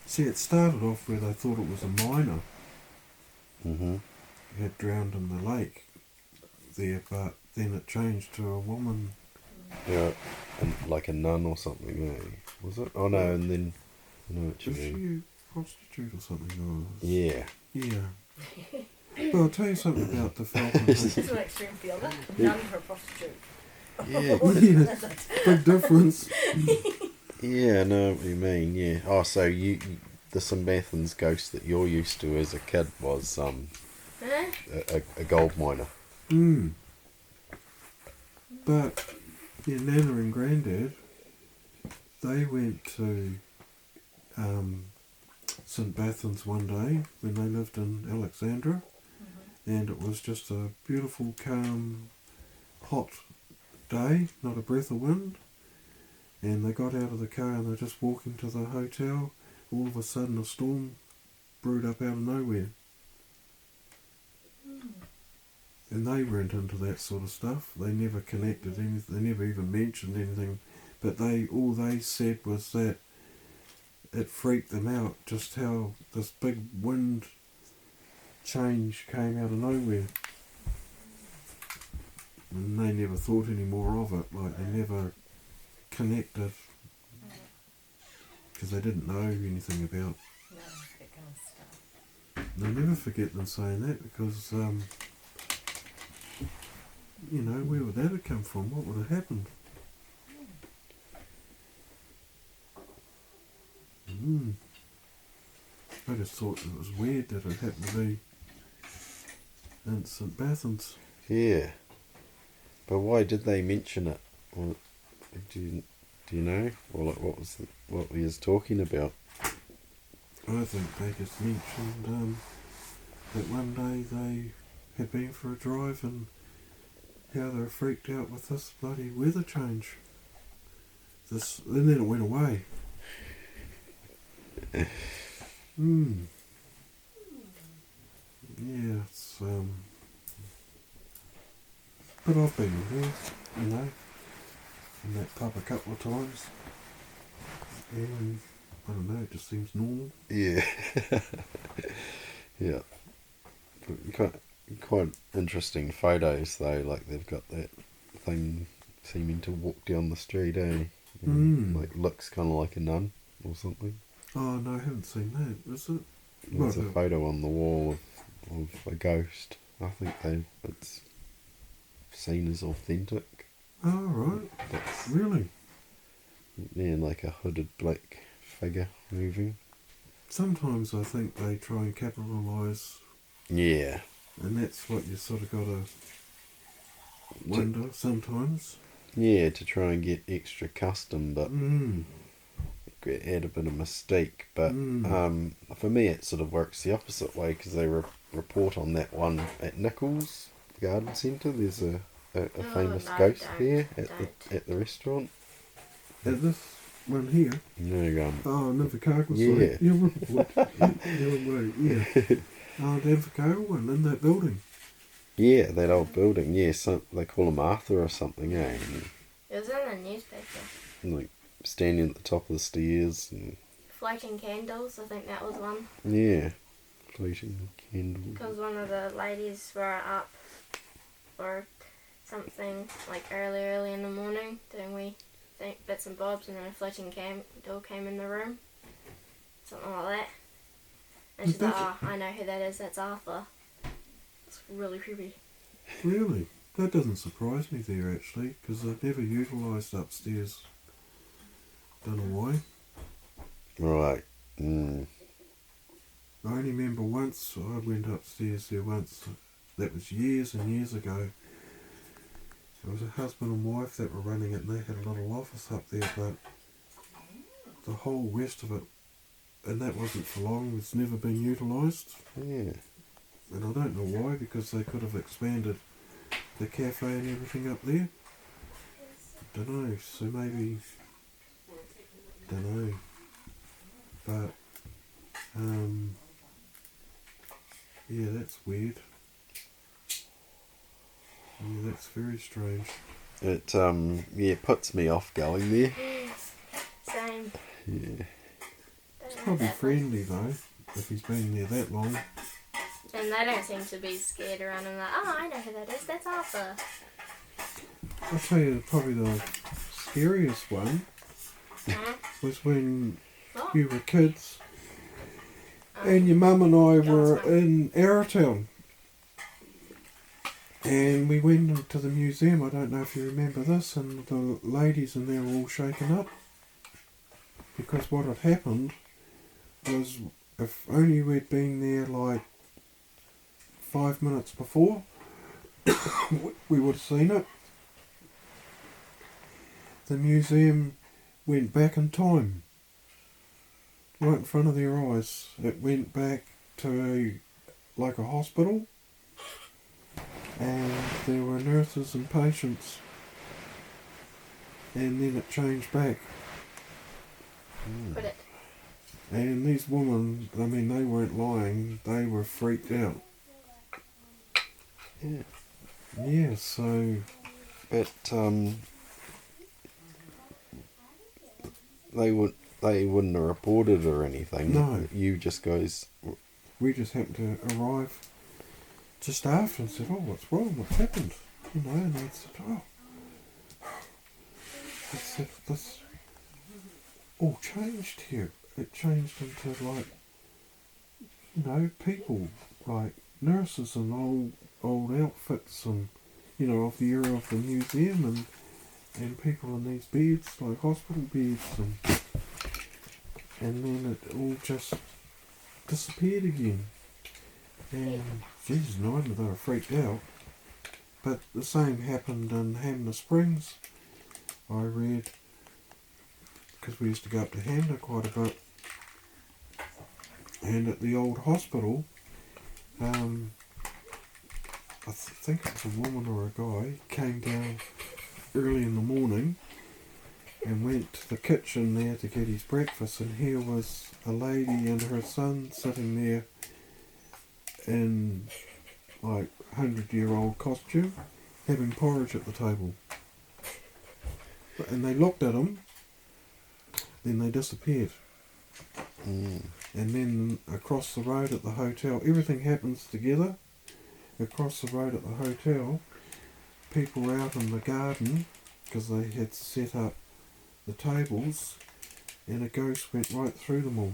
See, it started off where they thought it was a miner who had drowned in the lake there, but then it changed to a woman. Yeah, like a nun or something, was it? Oh no, and then... I know what you Was mean. she a prostitute or something? Yeah. Yeah. Well, I'll tell you something about the Falcon. She's an extreme fielder, none for a prostitute. Yeah. Yeah, big difference. Yeah, I know what you mean, yeah. Oh, so the St. Mathan's ghost that you're used to as a kid was a gold miner. But yeah, Nana and Grandad, they went to St. Mathan's one day when they lived in Alexandra, and it was just a beautiful, calm, hot day, not a breath of wind, and they got out of the car and they're just walking to the hotel. All of a sudden a storm brewed up out of nowhere. And they weren't into that sort of stuff. They never connected anything, they never even mentioned anything, but all they said was that it freaked them out just how this big wind change came out of nowhere. And they never thought any more of it, like they never connected, because they didn't know anything about. No, that kind of stuff. They'll never forget them saying that, because, where would that have come from? What would have happened? just thought it was weird that it happened to be in St. Bathans. Yeah. But why did they mention it? Well, do you know? Or like what he was talking about? I think they just mentioned that one day they had been for a drive and how they were freaked out with this bloody weather change. And then it went away. Yeah, it's but I've been in there, you know, in that pub a couple of times, and I don't know, it just seems normal. Yeah. Yeah. But quite interesting photos though, like they've got that thing seeming to walk down the street, eh? Like looks kind of like a nun or something. Oh no, I haven't seen that, is it? There's a Well, photo on the wall of a ghost. I think it's seen as authentic. oh right, That's, really? yeah, like a hooded black figure moving. Sometimes I think they try and capitalise, Yeah. and that's what you sort of got to wonder sometimes. Yeah, to try and get extra custom, but add a bit of mystique. But for me, it sort of works the opposite way because they report on that one at Nichols Garden Centre. There's a famous no, ghost don't, there don't. at the restaurant. At this one here, No, oh, Invercargill Yeah. side. Yeah. Oh, the Invercargill one in that building. yeah, that old building. Yeah, so they call him Arthur or something, eh? It was in the newspaper. And like standing at the top of the stairs and Floating candles, I think that was one. yeah, floating candle. Because one of the ladies were up or something like early in the morning doing bits and bobs, and then a floating candle came in the room. Something like that. And she's like, oh, I know who that is, that's Arthur. It's really creepy. Really? That doesn't surprise me there actually, because I've never utilised upstairs. Don't know why. Right. I only remember once I went upstairs there once. That was years and years ago. It was a husband and wife that were running it, and they had a little office up there, but the whole rest of it, and that wasn't for long, it's never been utilised. Yeah. And I don't know why, because they could have expanded the cafe and everything up there. Don't know, so maybe, don't know. But, yeah, that's weird. Yeah, that's very strange. It puts me off going there. Same. Yeah. It's probably friendly though, if he's been there that long. And they don't seem to be scared around and like, oh, I know who that is, that's Arthur. I'll tell you probably the scariest one was when Oh. you were kids and your mum and I were in Arrowtown. And we went into the museum, I don't know if you remember this, and the ladies in there were all shaken up. Because what had happened was, if only we'd been there like 5 minutes before, we would have seen it. The museum went back in time, right in front of their eyes. It went back to like a hospital, and there were nurses and patients, and then it changed back. Put it. And these women, I mean, they weren't lying, they were freaked out. Yeah. Yeah, so But they wouldn't have reported or anything. No. You just guys. we just happened to arrive just after and said, oh, what's wrong, what's happened? You know, and they said, oh, they said, this all changed here. It changed into like, you know, people, like nurses and old outfits and, you know, of the era of the museum and people in these beds, like hospital beds, and then it all just disappeared again. And Jesus, no wonder they were freaked out. But the same happened in Hamner Springs, I read, because we used to go up to Hamner quite a bit. And at the old hospital, I think it was a woman or a guy, came down early in the morning and went to the kitchen there to get his breakfast, and here was a lady and her son sitting there in like 100-year-old costume having porridge at the table. And they looked at him, then they disappeared. Mm. And then across the road at the hotel, everything happens together. Across the road at the hotel, people were out in the garden because they had set up the tables, and a ghost went right through them all.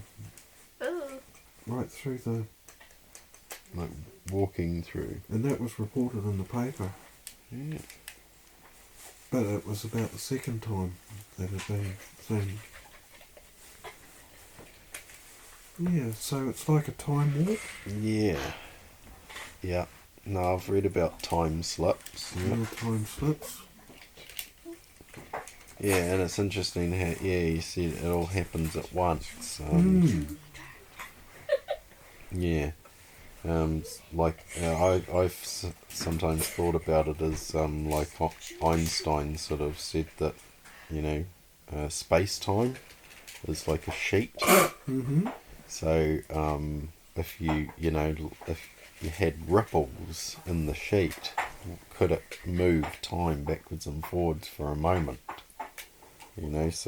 Ooh. Right through the... Like walking through. And that was reported in the paper. Yeah. But it was about the second time that had been seen. Yeah, so it's like a time warp. Yeah. Yeah. No, I've read about time slips. Yeah. Yeah, time slips. Yeah, and it's interesting how, yeah, you said it all happens at once. Yeah. I've sometimes thought about it as like Einstein sort of said that, space-time is like a sheet. Mm-hmm. So if if you had ripples in the sheet, could it move time backwards and forwards for a moment? Because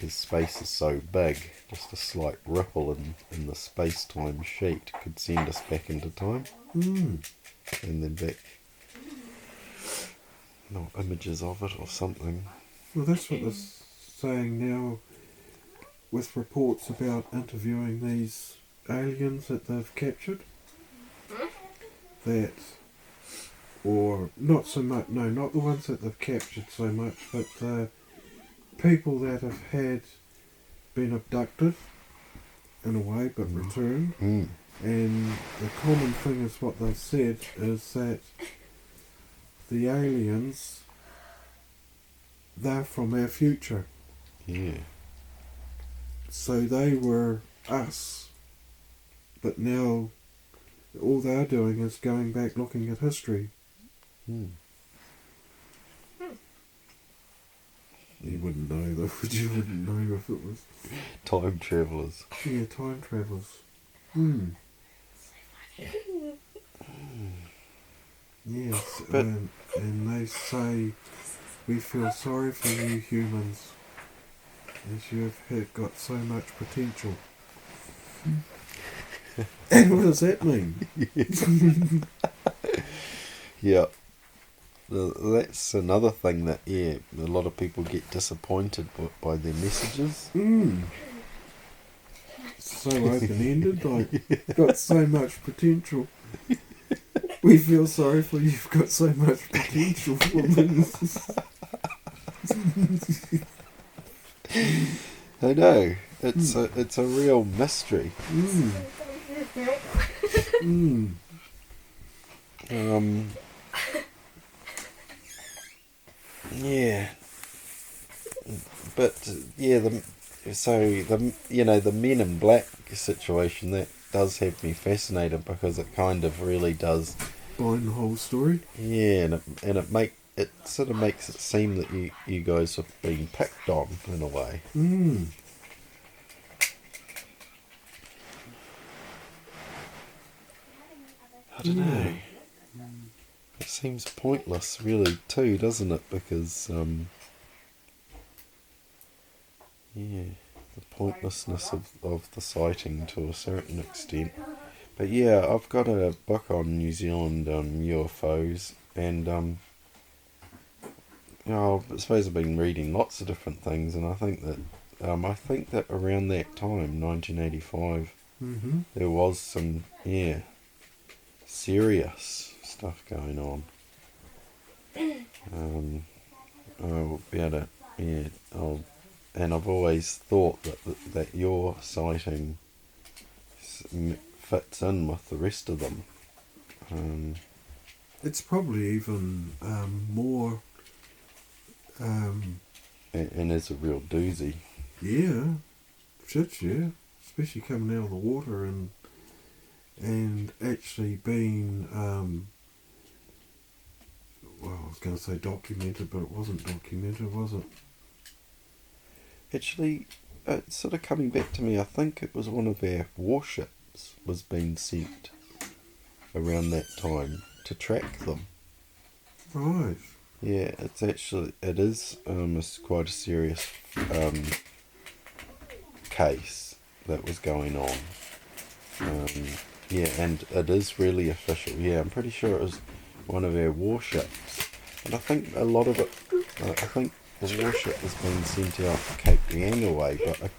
space is so big, just a slight ripple in the space-time sheet could send us back into time, and then back, images of it or something. Well, that's what they're saying now with reports about interviewing these aliens that they've captured. That, or not so much, no, not the ones that they've captured so much, but the people that have been abducted in a way but returned. Mm. And the common thing is what they've said is that the aliens, they're from our future. Yeah. So they were us, but now all they're doing is going back looking at history. Mm. You wouldn't know though, you wouldn't know if it was... Time travellers. Yeah, time travellers. Hmm. Yes, But- and they say, we feel sorry for you humans, as you have got so much potential. And what does that mean? Yeah. That's another thing that, a lot of people get disappointed by their messages. So open-ended, like, got so much potential. We feel sorry for you, you've got so much potential, woman. I know. It's a real mystery. Yeah. But the Men in Black situation, that does have me fascinated because it kind of really does Behind the whole story. Yeah, and it sort of makes it seem that you guys have been picked on in a way. I don't know. It seems pointless, really, too, doesn't it? Because, the pointlessness of the sighting to a certain extent. But yeah, I've got a book on New Zealand UFOs, and I suppose I've been reading lots of different things, and I think that around that time, 1985, there was some serious stuff going on. I'll be able to, I'll and I've always thought that your sighting fits in with the rest of them. It's probably even more. And is a real doozy. Yeah, shit, yeah. Especially coming out of the water and actually being, well, I was going to say documented, but it wasn't documented, was it? Actually, it's sort of coming back to me. I think it was one of our warships was being sent around that time to track them. Right. Yeah, it is it's quite a serious case that was going on. Yeah, and it is really official. Yeah, I'm pretty sure it was one of our warships. And I think a lot of it, I think the warship was being sent out to Cape Reinaway, but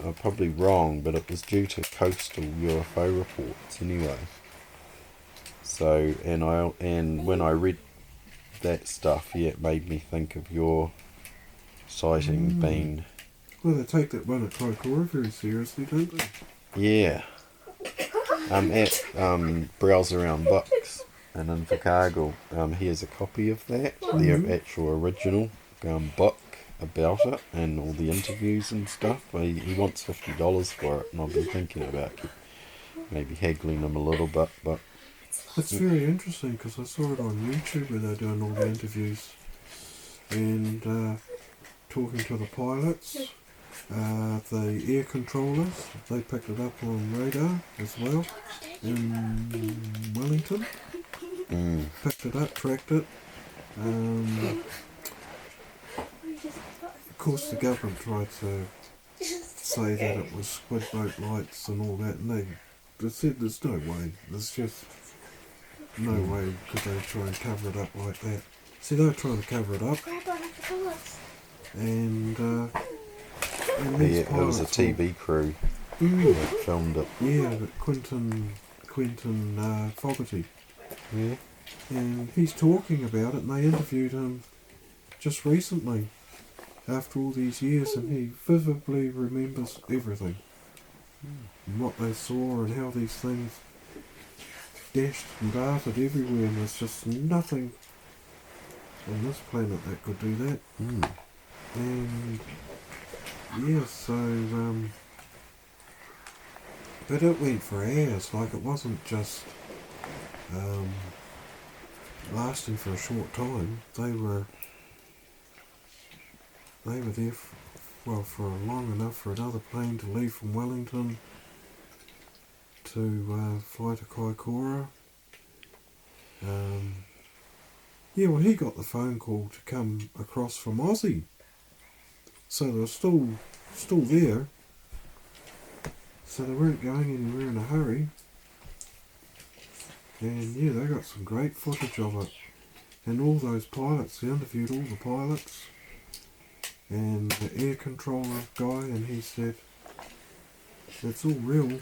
I'm probably wrong, but it was due to coastal UFO reports anyway. So, and when I read that stuff, yeah, it made me think of your sighting being... Well, they take that one at Kaikoura very seriously, don't they? Yeah. At Browse Around Books and in Invercargill, he has a copy of that, the actual original book about it and all the interviews and stuff. He wants $50 for it, and I've been thinking about maybe haggling him a little bit, but... It's very interesting because I saw it on YouTube where they're doing all the interviews and talking to the pilots, the air controllers. They picked it up on radar as well in Wellington. Picked it up, tracked it. Of course, the government tried to say that it was squid boat lights and all that, and they said there's no way. There's just no way could they try and cover it up like that. See, they were trying to cover it up, and these Yeah, it was a pilots TV crew were, that filmed it. yeah, but Quentin Fogarty, Yeah. and he's talking about it, and they interviewed him just recently, after all these years, and he vividly remembers everything, and what they saw, and how these things dashed and darted everywhere, and there's just nothing on this planet that could do that. And yeah, so but it went for hours. Like, it wasn't just lasting for a short time. They were there for long enough for another plane to leave from Wellington to fly to Kaikoura. Yeah, well, he got the phone call to come across from Aussie, so they were still there. So they weren't going anywhere in a hurry. And yeah, they got some great footage of it. And all those pilots, they interviewed all the pilots and the air controller guy, and he said, it's all real.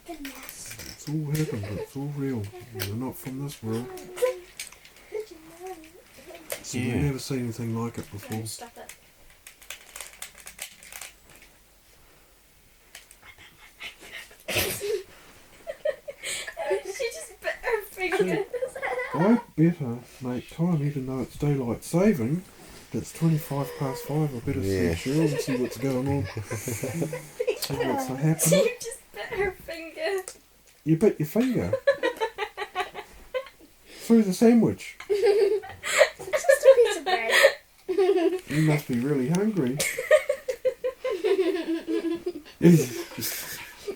It's all happened, it's all real. They're not from this world. So Yeah. we've never seen anything like it before. Stop it. She just bit her finger. I better make time, even though it's daylight saving. It's 5:25. I better Yeah. see Cheryl and see what's going on. See what's happening. She just bit her finger. You bit your finger through the sandwich. Just a piece of bread. You must be really hungry.